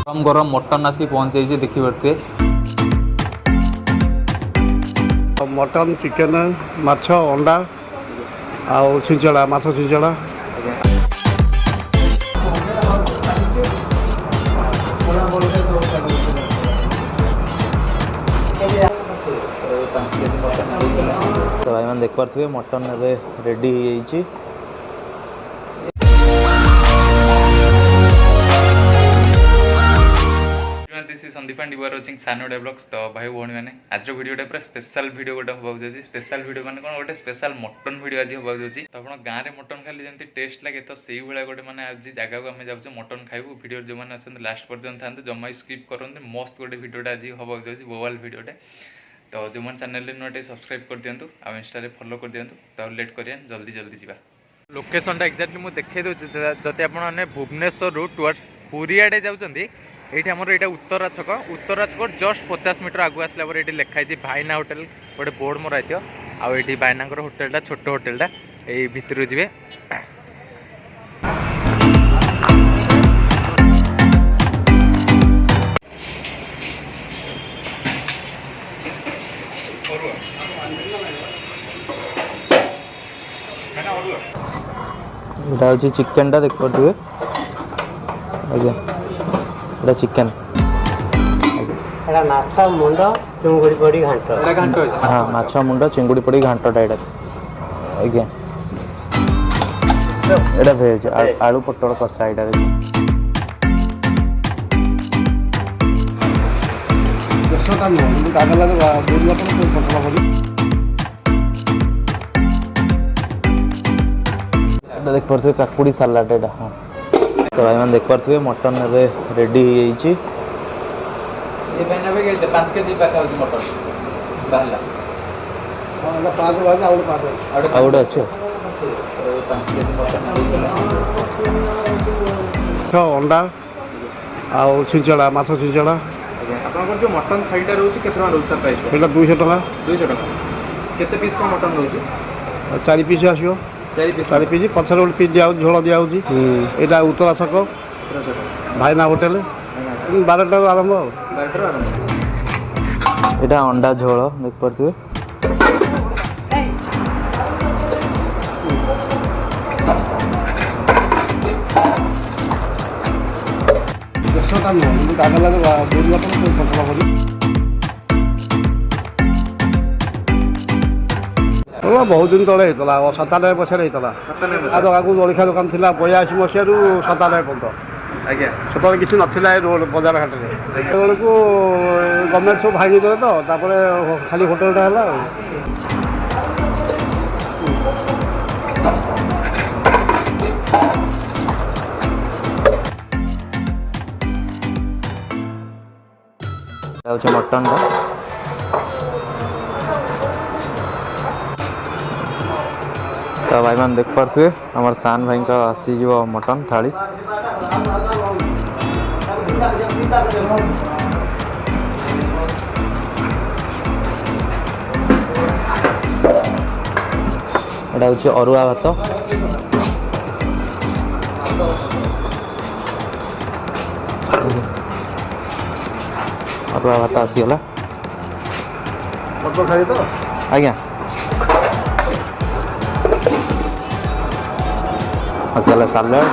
गरम गरम मटन आसी पहुँचे देखी पारे मटन चिकेन माछ अंडा आउ छिंचड़ा माछ छिंचड़ा तो भाई मैंने देख पारे मटन ए रेडी हो this is Sandeep and you are watching सानोडे ब्लॉग्स। तो भाई भौणी मैंने आज वीडियोटा पूरा स्पेशल वीडियो गोटे होगा जाऊँगी। स्पेशल वीडियो मैंने कौन गोटे स्पेशल मटन वीडियो आज होगा जाऊँगी। तो आप गाँव में मटन खाली जमी टेस्ट लगे तो से भाया गोटे मैंने आज जगह को आम जाऊँ मटन खाइबू। वीडियो जो मैंने अच्छा लास्ट पर्यटन था जमा स्किप करते मस्त गोटे वीडियोटा आज होगा जाऊँगी बोवाल वीडियोटे। तो जो मैंने चैनल नुआ सब्सक्राइब कर दिंतु आ इंस्टा फॉलो कर दिंतु। तो लेट करिए जल्दी जल्दी जा लोकेशनटा एक्जाक्टली मुझे देखी दूसरी जदि आपने भुवनेश्वर टुवर्ड्स पुरी आड़े जाऊँगी ये आमर यहाँ उत्तरा छक जस्ट 50 मीटर आगु आसला ये लिखाई भाईना होटेल गोटे बोर्ड मरा आउ ये भाईना होटेलटा छोट होटेलटा यही भितर जी यहाँ हूँ चिकेन टा देख पारे आज्ञा এটা চিকেন এটা মাছ মুন্ড চিঙ্গুড়ি পড়ি ঘান্ট এটা ঘান্ট হইছে হ্যাঁ মাছ মুন্ড চিঙ্গুড়ি পড়ি ঘান্টটা এটা আজ্ঞা এটা ভেজ আলু পটল কষা এটা দশটা না কিন্তু দাদা লাগে দুই বছর তো পটল ভাজি এটা দেখ পারছে কাকুড়ি সালাড এটা হ্যাঁ। तो भाई मैंने देख पारे मटन ए रेडी हो 5 केजी मटन आउट अच्छे अंडा आउ छिंचड़ा माछ छिंचड़ा जो मटन थालीटा रोचे केते टका रोज प्राइस एटा 200 टका 200 टका केते पीस को मटन रोचे 4 पीस आसियो 4 पीस पछर गोटे पीस दिया झोल दिया यहाँ उत्तरा छक भाईना होटेल 12 आरंभ यहाँ अंडा झोल देख पारे दशटा ना কিন্তু দাদা লাগে দুই বছর তো পটল ভাজি बहुत दिन तले होता 97 बछर होता आ जगह जलिखा दुकान थी 82 मसीह 97 पर्यटन से किसी नाला रोड बजार घाटे बेलू गवर्नमेंट सब भांगीदे तो खाली होटेलटा है मटन तो भाई मैंने देख पारे हमारे सान भाई का आसीज मटन थाली एटा हूँ अरुआ भात अरुआ भात आसीगला आज्ञा आसगला सालाड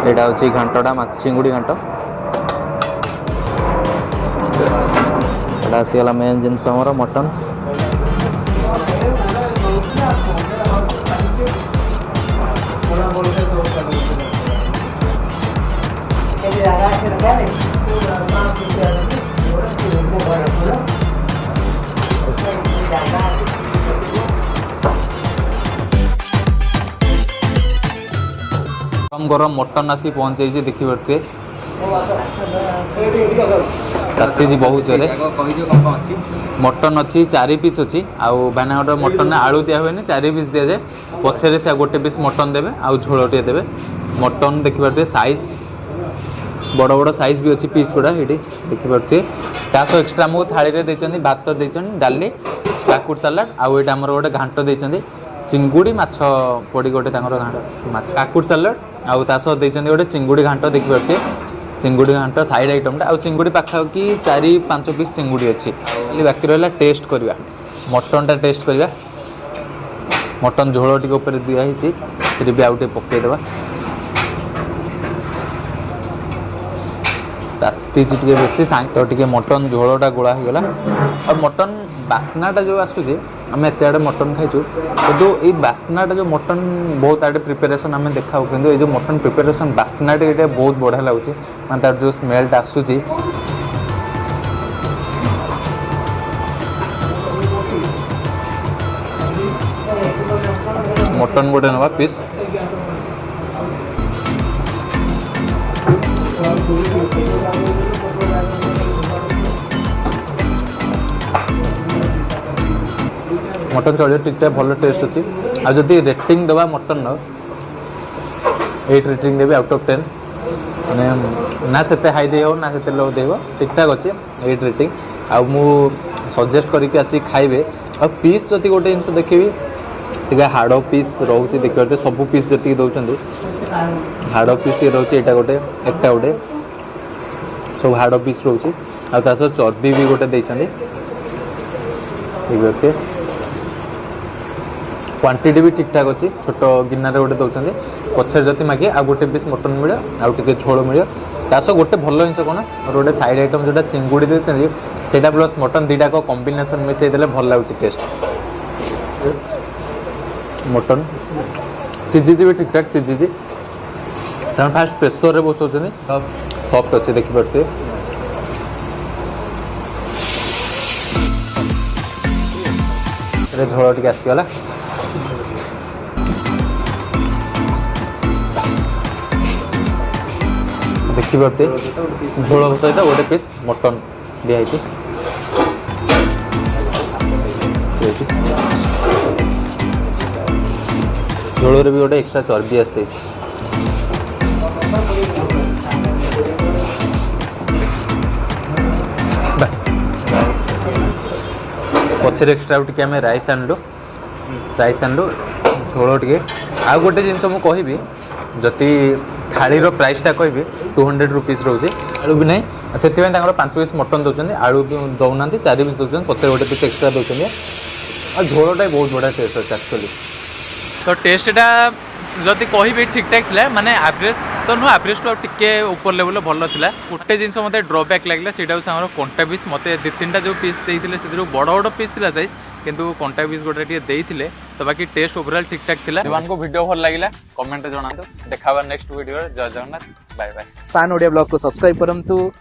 यहाँ हूँ घाटा चिंगुड़ी घाट यहाँ आसगला मेन जिनस आमर मटन गरम गरम मटन आसी पहुँचे देखी पारे राति जी बहुत जोरे मटन अच्छी 4 पीस अच्छी आउ भाईना मटन आलू दिया हुए 4 पीस दि जाए पछरे से गोटे पीस मटन देवे आउ झोलटे देवे मटन देखी पारे साइज बड़ बड़ साइज भी अच्छी पीस गुड़ा ये देखी पारे सह एक्सट्रा आमको थाली में भात देते डाली काकुड़ सालाड आउ ये आमर गोटे घाट देते चिंगुड़ी माछ पड़ी गोटे घाट माछ काकुड़ सालाड आउ सह देते गोटे चिंगुड़ी घाट देखी पारे चिंगुड़ी घांट साइड आइटमटा आ चिंगुड़ी पाखापाखि 4-5 पीस चिंगुड़ी अच्छी खाली बाकी रहा टेस्ट करवा मटनटा टेस्ट करवा मटन झोल टी ऊपर दिखाई भी आउ पकईदेवा तातीसी टे बेसी सांग तो टे मटन झोलटा गोला होगला और मटन बास्नाटा जो आसूँ आम एत आड़े मटन खाइचु कितु ये बास्नाटा जो मटन बहुत आड़े प्रिपेरेसन आम देखा कि ये जो मटन प्रिपेरेसन बास्नाटा ये बहुत बढ़िया लगुच मैं तार जो स्मेलटा आसूँ मटन गोटे नवा पीस मटन चलिए ठीक ठाक भल टेस्ट अच्छी आदि रेटिंग देवा mutton 8 rating Devi out of 10 मैंने ना से हाई दे ना से लो दे ठीक ठाक अच्छे 8 रेटिंग आउ सजेस्ट करके आसी खाइबे और पीस जदि गोटे जिन देखी टे हाड़ पीस रोचे देखिए सब पीस जी दौरान हाड़ पीस टे रोचे यहाँ गोटे एकटा गोटे सब हाड़ पीस रोचे आ चर्बी भी गोटे देते ठीक क्वांटिटी भी ठीक ठाक अच्छी छोट गिनारे गोटे दौरान पछे जति मागे आ गोटे पीस मटन मिले आउ टे झोल मिले तास गोटे भल जिन कौन और गोटे साइड आइटम जोटा चिंगुड़ी देते से प्लस मटन दुटा को कॉम्बिनेशन मिसई देले भल लगुच टेस्ट मटन सीझी भी ठीक ठाक सीझी फास्ट प्रेसर बसौन सॉफ्ट अच्छे देखिपे झोल टे आसीगला देखिपे झोल सहित गोटे पीस मटन दिखाई झोल भी गोटे एक्स्ट्रा चर्बी आसी बस पचर एक्स्ट्रा टे आम राइस आणलु झोल टे आ गोटे जिनस मुझे कहबी जदि थालीर प्राइसटा कहि 200 रुपीज रोचे आलू भी नहीं से 5 पीस मटन दौरान आलू भी दौना 4 पीस दौरान पचर गोटे पीस एक्सट्रा दौरान और झोलटा बहुत बढ़िया टेस्ट अच्छे एक्चुअली तो टेस्टा जदि कहि ठीक ठाक था माने एवरेज तो नुह एवरेज टू टिके ऊपर लेवल भल था गोटे जिन मत ड्रबैक लगे से कंटा पीस मत 2-3टा जो पीस देते से बड़ बड़ पीस था साइज किंतु कंटा पीस गोटे देते तो बाकी टेस्ट ओवरऑल ठीक ठाक था जो वीडियो भल लगे कमेंट जनातु देखा नेक्स्ट वीडियो जय जगन्नाथ बाय बाय सान ओडिया ब्लॉग को सब्सक्राइब करंतु।